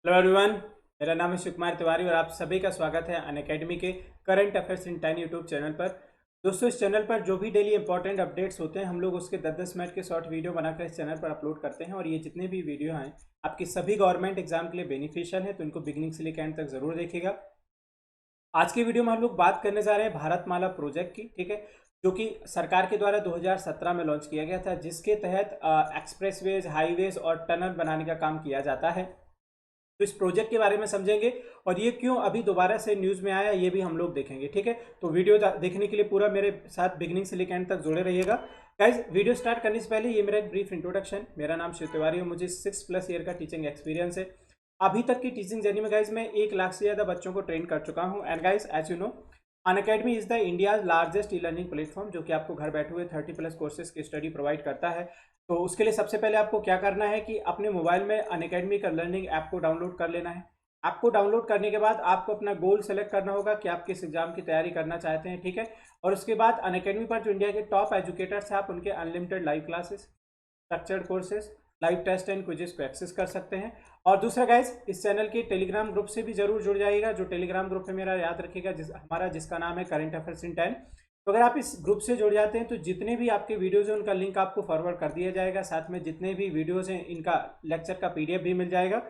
Hello everyone. मेरा नाम है शिव कुमार तिवारी और आप सभी का स्वागत है अनअकैडमी के current affairs in 10 YouTube channel पर। दोस्तों, इस चैनल पर जो भी डेली इंपॉर्टेंट अपडेट्स होते हैं हम लोग उसके 10-10 मिनट के शॉर्ट वीडियो बनाकर इस चैनल पर अपलोड करते हैं और ये जितने भी वीडियो हैं आपकी सभी गवर्नमेंट एग्जाम के लिए बेनिफिशियल है, तो इनको बिगिनिंग से लेकर एंड तक जरूर देखिएगा। आज की वीडियो में हम लोग बात करने जा रहे हैं भारतमाला प्रोजेक्ट की, ठीक है, जो कि सरकार के द्वारा 2017 में लॉन्च किया गया था, जिसके तहत एक्सप्रेसवेज, हाईवेज और टनल बनाने का काम किया जाता है। तो इस प्रोजेक्ट के बारे में समझेंगे और ये क्यों अभी दोबारा से न्यूज़ में आया ये भी हम लोग देखेंगे, ठीक है। तो वीडियो देखने के लिए पूरा मेरे साथ बिगिनिंग से लेकर एंड तक जुड़े रहिएगा। गाइज, वीडियो स्टार्ट करने से पहले ये मेरा एक ब्रीफ इंट्रोडक्शन। मेरा नाम शिव तिवारी है, मुझे 6+ ईयर का टीचिंग एक्सपीरियंस है। अभी तक की टीचिंग जर्नी में गाइज मैं 1 लाख से ज़्यादा बच्चों को ट्रेन कर चुका हूँ। And guys, as you know, Unacademy is the India largest e learning platform, जो कि आपको घर बैठे हुए 30+ कोर्सेज की स्टडी प्रोवाइड करता है। तो उसके लिए सबसे पहले आपको क्या करना है कि अपने मोबाइल में अनअकैडमी का लर्निंग ऐप को डाउनलोड कर लेना है। ऐप को डाउनलोड करने के बाद आपको अपना गोल सेलेक्ट करना होगा कि आप किस एग्जाम की तैयारी करना चाहते हैं, ठीक है। और उसके बाद अनअकैडमी पर जो इंडिया के टॉप एजुकेटर्स हैं, आप उनके unlimited live classes, structured courses, live test and quizzes को एक्सेस कर सकते हैं। और दूसरा गाइज, इस चैनल के टेलीग्राम ग्रुप से भी जरूर जुड़ जाइएगा। जो टेलीग्राम ग्रुप है मेरा, याद रखिएगा, जिसका नाम है करंट अफेयर्स इन 10। तो अगर आप इस ग्रुप से जुड़ जाते हैं तो जितने भी आपके वीडियोज हैं उनका लिंक आपको फॉरवर्ड कर दिया जाएगा, साथ में जितने भी वीडियोज हैं इनका लेक्चर का पीडीएफ भी मिल जाएगा।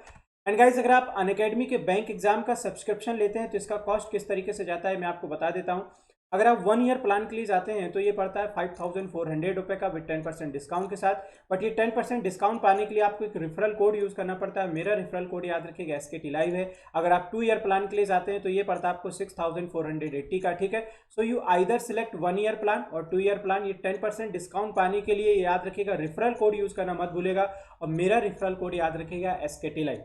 एंड गाइज, अगर आप अनअकैडमी के बैंक एग्जाम का सब्सक्रिप्शन लेते हैं तो इसका कॉस्ट किस तरीके से जाता है मैं आपको बता देता हूँ। अगर आप 1 ईयर प्लान के लिए जाते हैं तो ये पड़ता है 5400 रुपये का विद 10% डिस्काउंट के साथ। बट ये 10% डिस्काउंट पाने के लिए आपको एक रेफरल कोड यूज़ करना पड़ता है। मेरा रेफरल कोड याद रखिएगा, SKT लाइव है। अगर आप 2 ईयर प्लान के लिए जाते हैं तो ये पड़ता है आपको 6480 का, ठीक है। So you either select 1 year plan और 2 ईयर प्लान। ये 10% डिस्काउंट पाने के लिए याद रखिएगा रेफरल कोड यूज़ करना मत भूलेगा, और मेरा रेफरल कोड याद रखिएगा, SKT लाइव।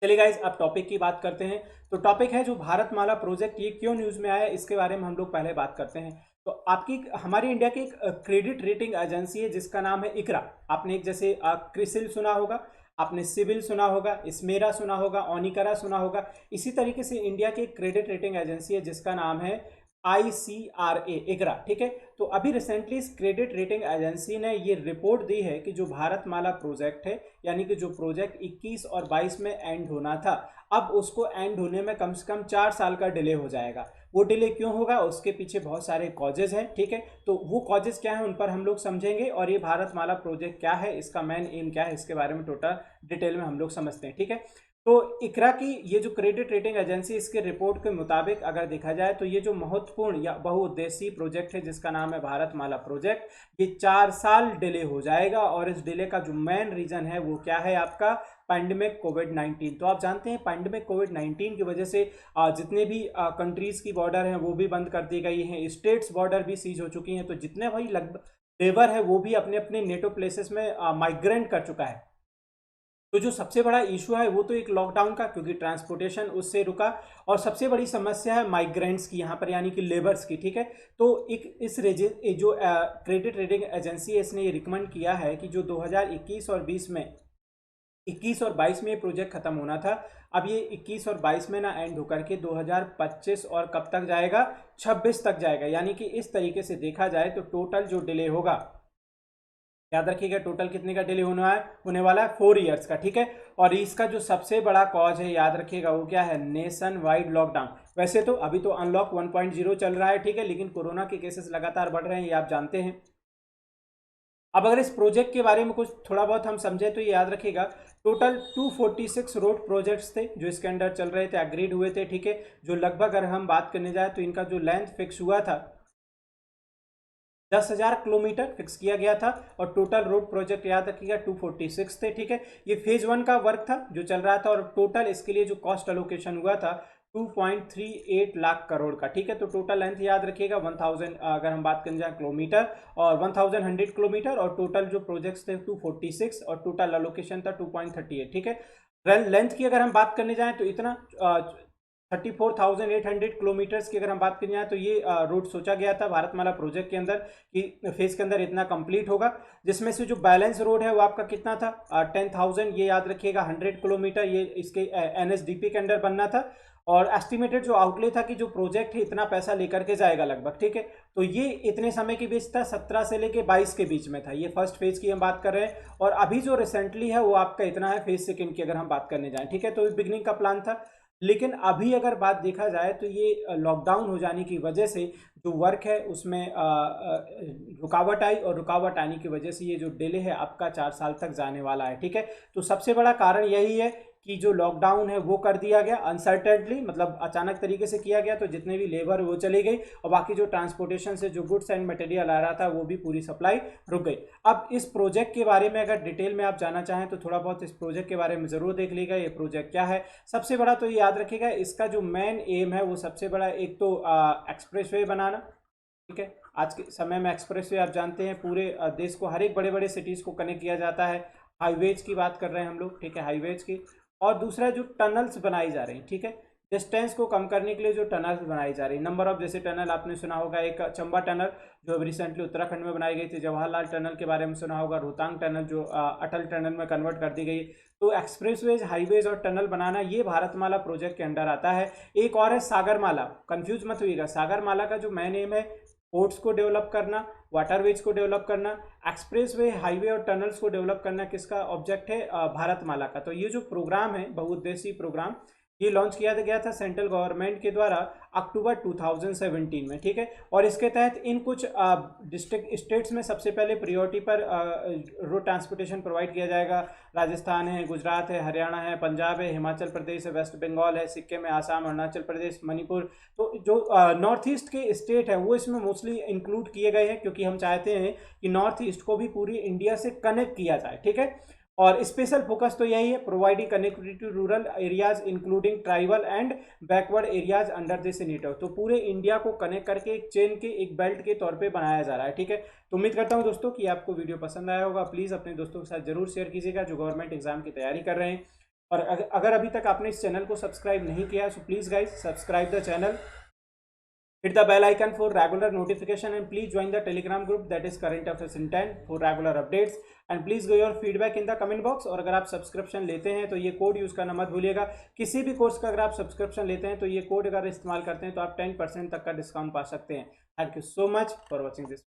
चलिए गाइज, अब टॉपिक की बात करते हैं। तो टॉपिक है जो भारतमाला प्रोजेक्ट, ये क्यों न्यूज़ में आया इसके बारे में हम लोग पहले बात करते हैं। तो आपकी हमारी इंडिया की एक क्रेडिट रेटिंग एजेंसी है जिसका नाम है इकरा। आपने एक जैसे क्रिसिल सुना होगा, आपने सिविल सुना होगा, स्मेरा सुना होगा, ओनिकरा सुना होगा। इसी तरीके से इंडिया की एक क्रेडिट रेटिंग एजेंसी है जिसका नाम है ICRA, इकरा, ठीक है। तो अभी रिसेंटली इस क्रेडिट रेटिंग एजेंसी ने ये रिपोर्ट दी है कि जो भारतमाला प्रोजेक्ट है, यानी कि जो प्रोजेक्ट 21 और 22 में एंड होना था, अब उसको एंड होने में कम से कम 4 साल का डिले हो जाएगा। वो डिले क्यों होगा, उसके पीछे बहुत सारे कॉजेज हैं, ठीक है। तो वो कॉजेज क्या है उन पर हम लोग समझेंगे, और ये भारतमाला प्रोजेक्ट क्या है, इसका मेन एम क्या है, इसके बारे में टोटल डिटेल में हम लोग समझते हैं, ठीक है। तो इकरा की ये जो क्रेडिट रेटिंग एजेंसी, इसके रिपोर्ट के मुताबिक अगर देखा जाए तो ये जो महत्वपूर्ण या बहुउद्देशीय प्रोजेक्ट है जिसका नाम है भारतमाला प्रोजेक्ट, ये 4 साल डिले हो जाएगा। और इस डिले का जो मेन रीजन है वो क्या है, आपका पैंडेमिक कोविड-19। तो आप जानते हैं पैंडेमिक कोविड-19 की वजह से जितने भी कंट्रीज की बॉर्डर हैं वो भी बंद कर दी गई हैं, स्टेट्स बॉर्डर भी सीज हो चुकी हैं। तो जितने भाई लगभग लेबर है वो भी अपने अपने नेटिव प्लेसेस में माइग्रेंट कर चुका है। तो जो सबसे बड़ा इशू है वो तो एक लॉकडाउन का, क्योंकि ट्रांसपोर्टेशन उससे रुका, और सबसे बड़ी समस्या है माइग्रेंट्स की यहाँ पर, यानी कि लेबर्स की, ठीक है। तो एक जो क्रेडिट रेटिंग एजेंसी है इसने ये रिकमेंड किया है कि जो 2021 और 20 में 21 और 22 में ये प्रोजेक्ट खत्म होना था, अब ये 21 और 22 में ना एंड होकर के 2025 और कब तक जाएगा, 26 तक जाएगा। यानी कि इस तरीके से देखा जाए तो टोटल जो डिले होगा, याद रखिएगा, टोटल कितने का डिले होने वाला है, 4 ईयर्स का, ठीक है। और इसका जो सबसे बड़ा कॉज है याद रखिएगा वो क्या है, नेशन वाइड लॉकडाउन। वैसे तो अभी तो अनलॉक 1.0 चल रहा है, ठीक है, लेकिन कोरोना के केसेस लगातार बढ़ रहे हैं, ये आप जानते हैं। अब अगर इस प्रोजेक्ट के बारे में कुछ थोड़ा बहुत हम समझे तो ये याद रखिएगा, टोटल 246 रोड प्रोजेक्ट्स थे जो इसके अंडर चल रहे थे, अग्रीड हुए थे, ठीक है। जो लगभग अगर हम बात करने जाए तो इनका जो लेंथ फिक्स हुआ था 10,000 किलोमीटर फिक्स किया गया था। और टोटल रोड प्रोजेक्ट याद रखिएगा 246 थे, ठीक है। ये फेज 1 का वर्क था जो चल रहा था, और टोटल इसके लिए जो कॉस्ट अलोकेशन हुआ था 2.38 लाख करोड़ का, ठीक है। तो टोटल लेंथ याद रखिएगा 1000, अगर हम बात करें जाए किलोमीटर, और 1100 किलोमीटर, और टोटल जो प्रोजेक्ट्स थे 246, और टोटल अलोकेशन था 2.38, ठीक है। लेंथ की अगर हम बात करने जाएं तो इतना 34,800 किलोमीटर्स की अगर हम बात करें जाए तो ये रूट सोचा गया था भारतमाला प्रोजेक्ट के अंदर कि फेज के अंदर इतना कंप्लीट होगा, जिसमें से जो बैलेंस रोड है वो आपका कितना था 10,000, ये याद रखिएगा 100 किलोमीटर ये इसके NSDP के अंडर बनना था। और एस्टिमेटेड जो आउटले था कि जो प्रोजेक्ट है इतना पैसा लेकर के जाएगा लगभग, ठीक है। तो ये इतने समय के बीच था, 17 से लेके 22 के बीच में था, ये फर्स्ट फेज की हम बात कर रहे हैं। और अभी जो रिसेंटली है वो आपका इतना है फेज सेकंड की अगर हम बात करने जाएं, ठीक है। तो बिगनिंग का प्लान था, लेकिन अभी अगर बात देखा जाए तो ये लॉकडाउन हो जाने की वजह से जो वर्क है उसमें रुकावट आई, और रुकावट आने की वजह से ये जो डिले है आपका 4 साल तक जाने वाला है, ठीक है। तो सबसे बड़ा कारण यही है कि जो लॉकडाउन है वो कर दिया गया अनसर्टेनली, मतलब अचानक तरीके से किया गया, तो जितने भी लेबर वो चली गई, और बाकी जो ट्रांसपोर्टेशन से जो गुड्स एंड मटेरियल आ रहा था वो भी पूरी सप्लाई रुक गई। अब इस प्रोजेक्ट के बारे में अगर डिटेल में आप जानना चाहें तो थोड़ा बहुत इस प्रोजेक्ट के बारे में ज़रूर देख लीजिएगा। ये प्रोजेक्ट क्या है, सबसे बड़ा तो ये याद रखिएगा, इसका जो मेन एम है वो सबसे बड़ा एक तो एक्सप्रेसवे बनाना, ठीक है। आज के समय में एक्सप्रेसवे आप जानते हैं पूरे देश को, हर एक बड़े बड़े सिटीज़ को कनेक्ट किया जाता है। हाईवेज की बात कर रहे हैं हम लोग, ठीक है, हाईवेज की। और दूसरा जो टनल्स बनाई जा रही हैं, ठीक है, डिस्टेंस को कम करने के लिए जो टनल्स बनाई जा रही है, नंबर ऑफ, जैसे टनल आपने सुना होगा एक चंबा टनल जो अभी रिसेंटली उत्तराखंड में बनाई गई थी, जवाहरलाल टनल के बारे में सुना होगा, रोहतांग टनल जो अटल टनल में कन्वर्ट कर दी गई। तो एक्सप्रेसवेज, हाईवेज और टनल बनाना ये भारतमाला प्रोजेक्ट के अंडर आता है। एक और है सागरमाला, कंफ्यूज मत होइएगा, सागरमाला का जो मेन एम है पोर्ट्स को डेवलप करना, वाटरवेज को डेवलप करना, एक्सप्रेसवे, हाईवे और टनल्स को डेवलप करना किसका ऑब्जेक्ट है, भारतमाला का। तो ये जो प्रोग्राम है बहुउद्देशीय प्रोग्राम, ये लॉन्च किया गया था सेंट्रल गवर्नमेंट के द्वारा अक्टूबर 2017 में, ठीक है। और इसके तहत इन कुछ डिस्ट्रिक्ट स्टेट्स में सबसे पहले प्रियोरिटी पर रोड ट्रांसपोर्टेशन प्रोवाइड किया जाएगा। राजस्थान है, गुजरात है, हरियाणा है, पंजाब है, हिमाचल प्रदेश है, वेस्ट बंगाल है, सिक्किम है, आसाम, अरुणाचल प्रदेश, मणिपुर। तो जो नॉर्थ ईस्ट के स्टेट है वो इसमें मोस्टली इंक्लूड किए गए हैं, क्योंकि हम चाहते हैं कि नॉर्थ ईस्ट को भी पूरी इंडिया से कनेक्ट किया जाए, ठीक है। और स्पेशल फोकस तो यही है, providing connectivity to rural areas including tribal and backward areas under this network. तो पूरे इंडिया को कनेक्ट करके एक चेन के, एक बेल्ट के तौर पे बनाया जा रहा है, ठीक है। तो उम्मीद करता हूं दोस्तों कि आपको वीडियो पसंद आया होगा। प्लीज़ अपने दोस्तों के साथ जरूर शेयर कीजिएगा जो गवर्नमेंट एग्जाम की तैयारी कर रहे हैं। और अगर अभी तक आपने इस चैनल को सब्सक्राइब नहीं किया so please guys subscribe the channel, hit the bell icon for regular notification, and please join the telegram group that is current affairs in 10 for regular updates, and please give your feedback in the comment box। और अगर आप subscription लेते हैं तो ये code use करना मत भूलिएगा। किसी भी कोर्स का अगर आप सब्सक्रिप्शन लेते हैं तो ये कोड अगर इस्तेमाल करते हैं तो आप 10% तक का डिस्काउंट पा सकते हैं। Thank you so much for watching this.